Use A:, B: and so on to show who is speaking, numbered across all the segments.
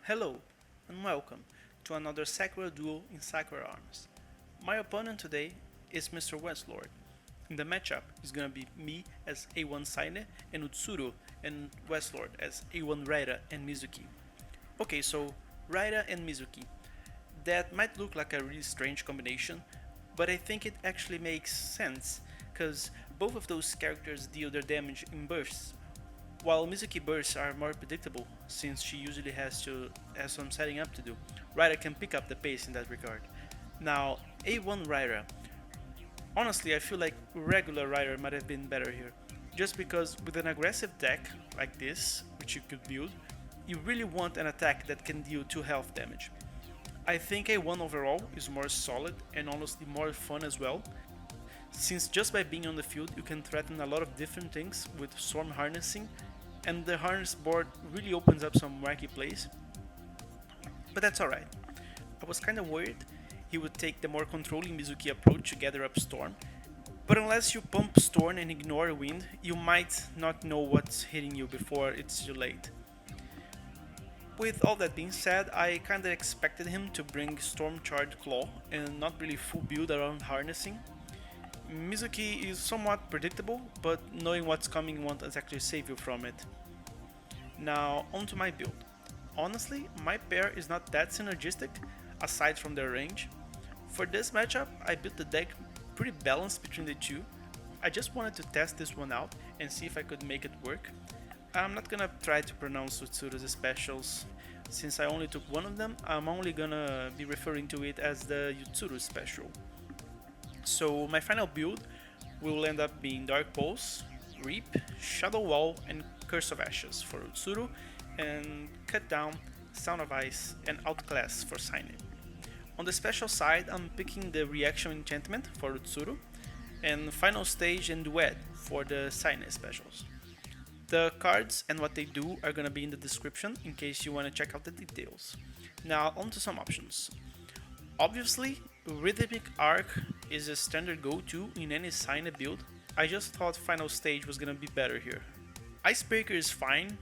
A: Hello, and welcome to another Sakura duel in Sakura Arms. My opponent today is Mr. Weslord. In the matchup is gonna be me as A1 Saine and Utsuro and Weslord as A1 Raira and Mizuki. Okay, so Raira and Mizuki. That might look like a really strange combination, but I think it actually makes sense because both of those characters deal their damage in bursts, while Mizuki bursts are more predictable, since she usually has some setting up to do, Raira can pick up the pace in that regard. Now, A1 Raira. Honestly, I feel like regular Raira might have been better here, just because with an aggressive deck like this, which you could build, you really want an attack that can deal 2 health damage. I think A1 overall is more solid and honestly more fun as well, since just by being on the field you can threaten a lot of different things with Storm Harnessing, and the harness board really opens up some wacky plays. But that's alright. I was kinda worried he would take the more controlling Mizuki approach to gather up Storm, but unless you pump Storm and ignore Wind, you might not know what's hitting you before it's too late. With all that being said, I kinda expected him to bring Storm Charged Claw and not really full build around harnessing. Mizuki is somewhat predictable, but knowing what's coming won't exactly save you from it. Now, onto my build. Honestly, my pair is not that synergistic, aside from their range. For this matchup, I built the deck pretty balanced between the two. I just wanted to test this one out and see if I could make it work. I'm not gonna try to pronounce Utsuro's specials. Since I only took one of them, I'm only gonna be referring to it as the Utsuro special. So my final build will end up being Dark Pulse, Reap, Shadow Wall, and Curse of Ashes for Utsuro, and Cut Down, Sound of Ice, and Outclass for Saine. On the special side, I'm picking the Reaction Enchantment for Utsuro, and Final Stage and Duet for the Saine specials. The cards and what they do are gonna be in the description in case you wanna check out the details. Now, on to some options. Obviously, Rhythmic Arc is a standard go-to in any Saine build. I just thought Final Stage was gonna be better here. Icebreaker is fine,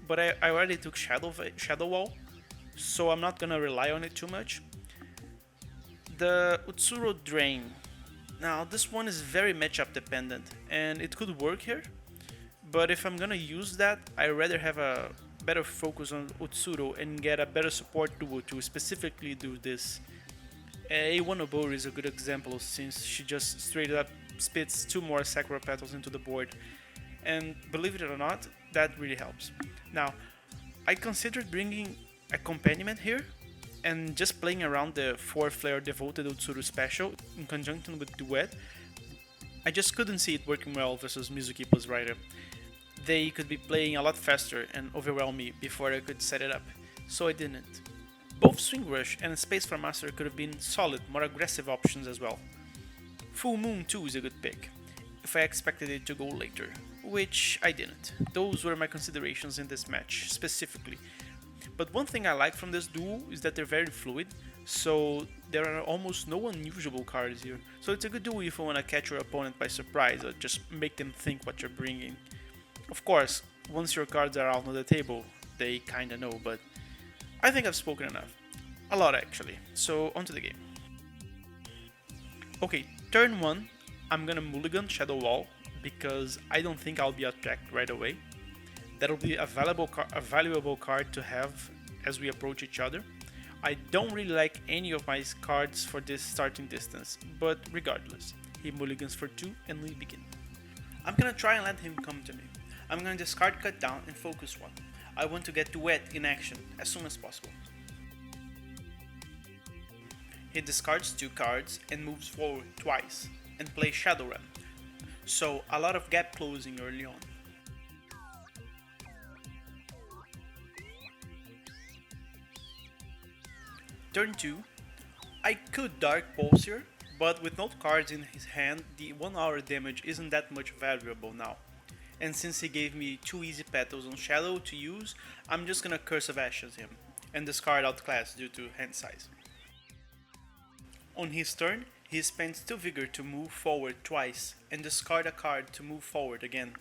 A: but I already took Shadow Wall, so I'm not gonna rely on it too much. The Utsuro Drain. Now, this one is very matchup dependent, and it could work here, but if I'm gonna use that, I'd rather have a better focus on Utsuro and get a better support duo to specifically do this. A1 Obori is a good example since she just straight up spits 2 more Sakura petals into the board, and believe it or not, that really helps. Now, I considered bringing accompaniment here and just playing around the 4 flare devoted Utsuro special in conjunction with Duet. I just couldn't see it working well versus Mizuki plus Raira. They could be playing a lot faster and overwhelm me before I could set it up, so I didn't. Both Swing Rush and Space for Master could have been solid, more aggressive options as well. Full Moon too is a good pick, if I expected it to go later, which I didn't. Those were my considerations in this match, specifically. But one thing I like from this duel is that they're very fluid, so there are almost no unusual cards here. So it's a good duel if you want to catch your opponent by surprise or just make them think what you're bringing. Of course, once your cards are out on the table, they kinda know, but I think I've spoken enough. A lot actually, so onto the game. Okay, turn 1, I'm gonna mulligan Shadow Wall because I don't think I'll be attacked right away. That'll be a valuable card to have as we approach each other. I don't really like any of my cards for this starting distance, but regardless, he mulligans for 2 and we begin. I'm gonna try and let him come to me. I'm gonna discard Cut Down and focus 1. I want to get Duet in action as soon as possible. He discards 2 cards and moves forward twice and plays Shadow Ram, so a lot of gap closing early on. Turn 2, I could Dark Pulse here, but with no cards in his hand, the 1 hour damage isn't that much valuable now. And since he gave me 2 easy petals on Shadow to use, I'm just gonna Curse of Ashes him, and discard Outclass due to hand size. On his turn, he spends 2 Vigor to move forward twice, and discard a card to move forward again.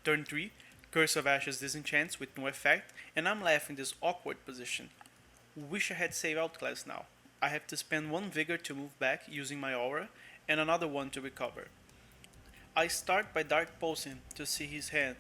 A: Turn 3, Curse of Ashes disenchants with no effect, and I'm left in this awkward position. Wish I had saved Outclass now. I have to spend one vigor to move back using my aura, and another one to recover. I start by Dark Pulsing to see his hand,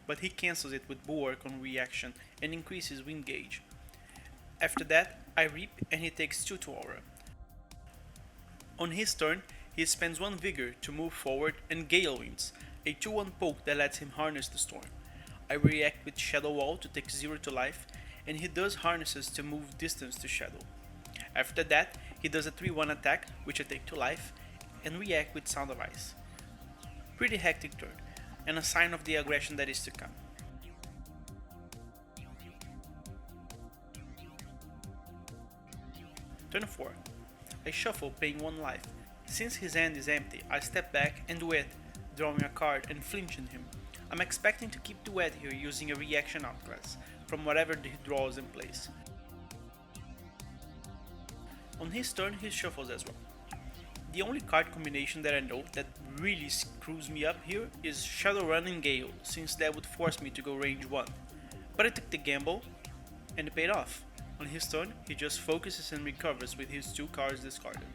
A: but he cancels it with Bulwark on reaction and increases wind gauge. After that, I Reap and he takes 2 to aura. On his turn, he spends 1 vigor to move forward and Gale Winds, a 2-1 poke that lets him harness the storm. I react with Shadow Wall to take 0 to life, and he does harnesses to move distance to Shadow. After that, he does a 3-1 attack, which I take to life, and react with Sound of Ice. Pretty hectic turn, and a sign of the aggression that is to come. Turn 4. I shuffle, paying 1 life. Since his hand is empty, I step back and duet, drawing a card and flinching him. I'm expecting to keep duet here using a reaction outclass, from whatever he draws and plays. On his turn, he shuffles as well. The only card combination that I know that really screws me up here is Shadowrun and Gale, since that would force me to go range 1. But I took the gamble, and it paid off. On his turn, he just focuses and recovers with his 2 cards discarded.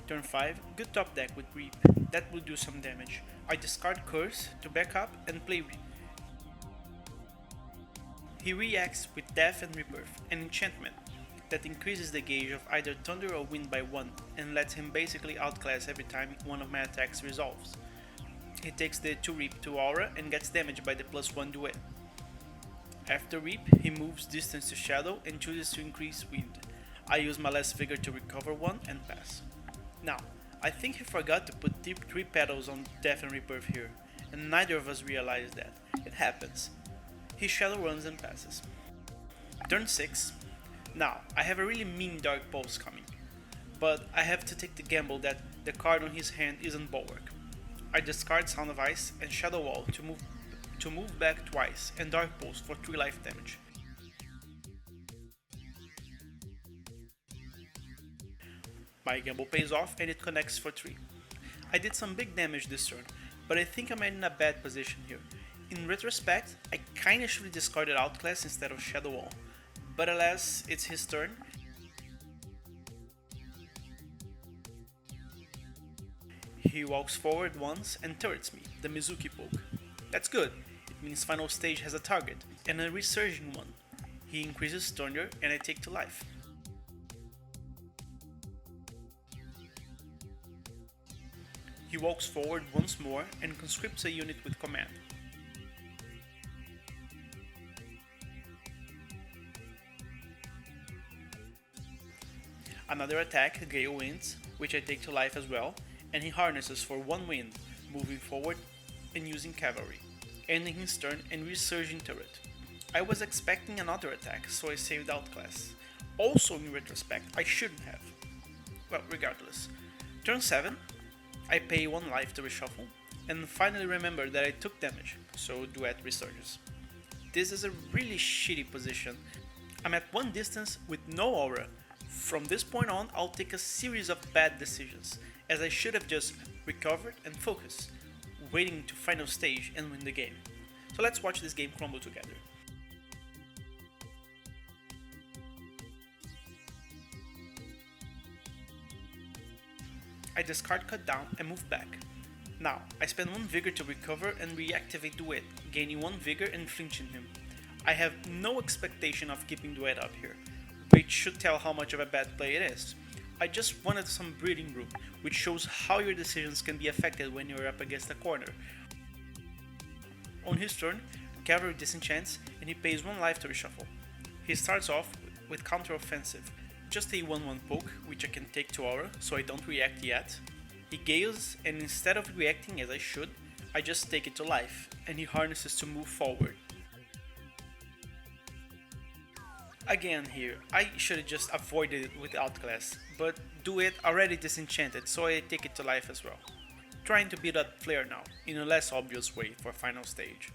A: Turn 5, good top deck with Reap, that will do some damage. I discard Curse to back up and play Reap. He reacts with Death and Rebirth, an enchantment that increases the gauge of either Thunder or Wind by 1 and lets him basically outclass every time one of my attacks resolves. He takes the 2 Reap to aura and gets damaged by the +1 duet. After Reap, he moves distance to Shadow and chooses to increase Wind. I use my last vigor to recover 1 and pass. Now, I think he forgot to put 3 petals on Death and Rebirth here, and neither of us realized that. It happens. He Shadow runs and passes. Turn 6. Now, I have a really mean Dark Pulse coming, but I have to take the gamble that the card on his hand isn't Bulwark. I discard Sound of Ice and Shadow Wall to move back twice and Dark Pulse for 3 life damage. My gamble pays off and it connects for 3. I did some big damage this turn, but I think I'm in a bad position here. In retrospect, I kinda should have discarded Outclass instead of Shadow Wall, but alas, it's his turn. He walks forward once and turrets me, the Mizuki poke. That's good, it means final stage has a target, and a resurging one. He increases Thunder and I take to life. He walks forward once more and conscripts a unit with command. Another attack, Gale Winds, which I take to life as well, and he harnesses for 1 wind, moving forward and using cavalry, ending his turn and resurging turret. I was expecting another attack, so I saved Outclass. Also in retrospect, I shouldn't have. Well, regardless. Turn 7, I pay 1 life to reshuffle, and finally remember that I took damage, so Duet resurges. This is a really shitty position. I'm at 1 distance with no aura. From this point on, I'll take a series of bad decisions, as I should have just recovered and focused, waiting to final stage and win the game. So let's watch this game crumble together. I discard Cut Down and move back. Now, I spend 1 vigor to recover and reactivate Duet, gaining 1 vigor and flinching him. I have no expectation of keeping Duet up here, which should tell how much of a bad play it is. I just wanted some breathing room, which shows how your decisions can be affected when you're up against a corner. On his turn, Cavalry disenchants and he pays 1 life to reshuffle. He starts off with counter-offensive, just a 1-1 poke, which I can take to aura, so I don't react yet. He gales, and instead of reacting as I should, I just take it to life, and he harnesses to move forward. Again here, I should have just avoided it with Outclass, but Duet already disenchanted, so I take it to life as well. Trying to beat up Flare now, in a less obvious way for final stage.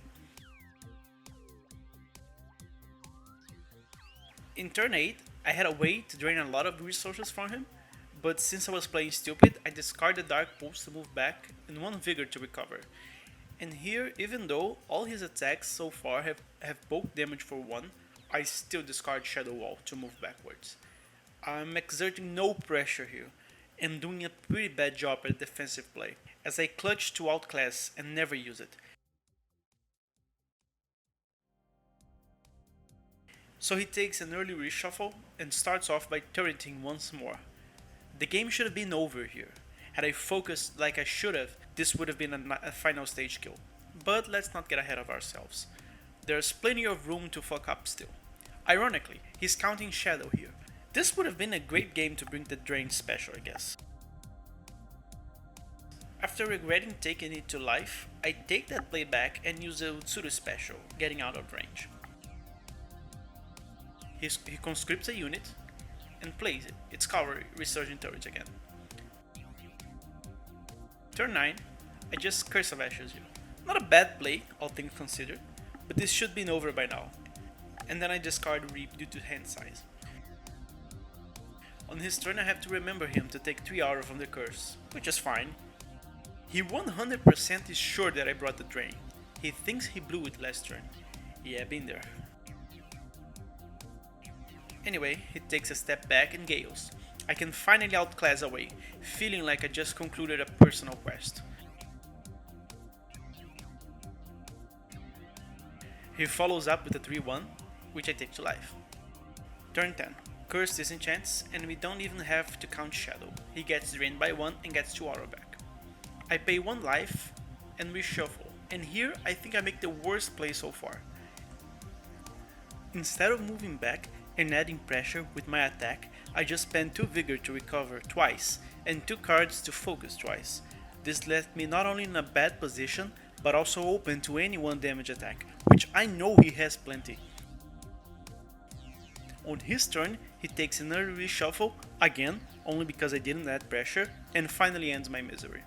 A: In turn 8, I had a way to drain a lot of resources from him, but since I was playing stupid, I discarded Dark Pulse to move back and 1 vigor to recover. And here, even though all his attacks so far have bulk damage for 1, I still discard Shadow Wall to move backwards. I'm exerting no pressure here, and doing a pretty bad job at defensive play, as I clutch to outclass and never use it. So he takes an early reshuffle and starts off by turreting once more. The game should have been over here. Had I focused like I should have, this would have been a final stage kill. But let's not get ahead of ourselves. There's plenty of room to fuck up still. Ironically, he's counting Shadow here. This would have been a great game to bring the Drain special, I guess. After regretting taking it to life, I take that play back and use the Utsuro special, getting out of range. He conscripts a unit and plays it. It's Cavalry, Resurgent Turret again. Turn 9, I just Curse of Ashes you. Not a bad play, all things considered, but this should be over by now. And then I discard Reap due to hand size. On his turn I have to remember him to take 3 aura from the curse, which is fine. He 100% is sure that I brought the drain. He thinks he blew it last turn. Yeah, been there. Anyway, he takes a step back and gales. I can finally outclass away, feeling like I just concluded a personal quest. He follows up with a 3-1, which I take to life. Turn 10. Curse disenchants, and we don't even have to count Shadow. He gets drained by 1 and gets 2 aura back. I pay 1 life and reshuffle, and here I think I make the worst play so far. Instead of moving back and adding pressure with my attack, I just spend 2 vigor to recover twice and 2 cards to focus twice. This left me not only in a bad position, but also open to any 1 damage attack, which I know he has plenty. On his turn, he takes an early reshuffle, again, only because I didn't add pressure, and finally ends my misery.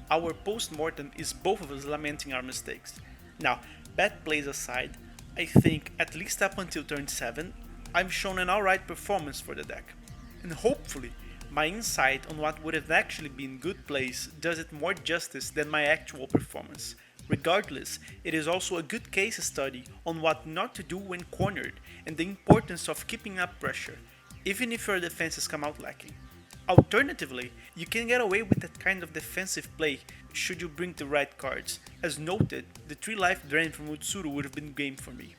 A: Our post-mortem is both of us lamenting our mistakes. Now, bad plays aside, I think, at least up until turn 7, I've shown an alright performance for the deck. And hopefully, my insight on what would have actually been good plays does it more justice than my actual performance. Regardless, it is also a good case study on what not to do when cornered and the importance of keeping up pressure, even if your defenses come out lacking. Alternatively, you can get away with that kind of defensive play should you bring the right cards. As noted, the 3 life drain from Utsuro would have been game for me.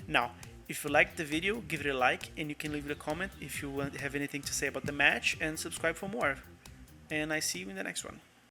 A: Now, if you liked the video, give it a like, and you can leave it a comment if you have anything to say about the match, and subscribe for more. And I see you in the next one.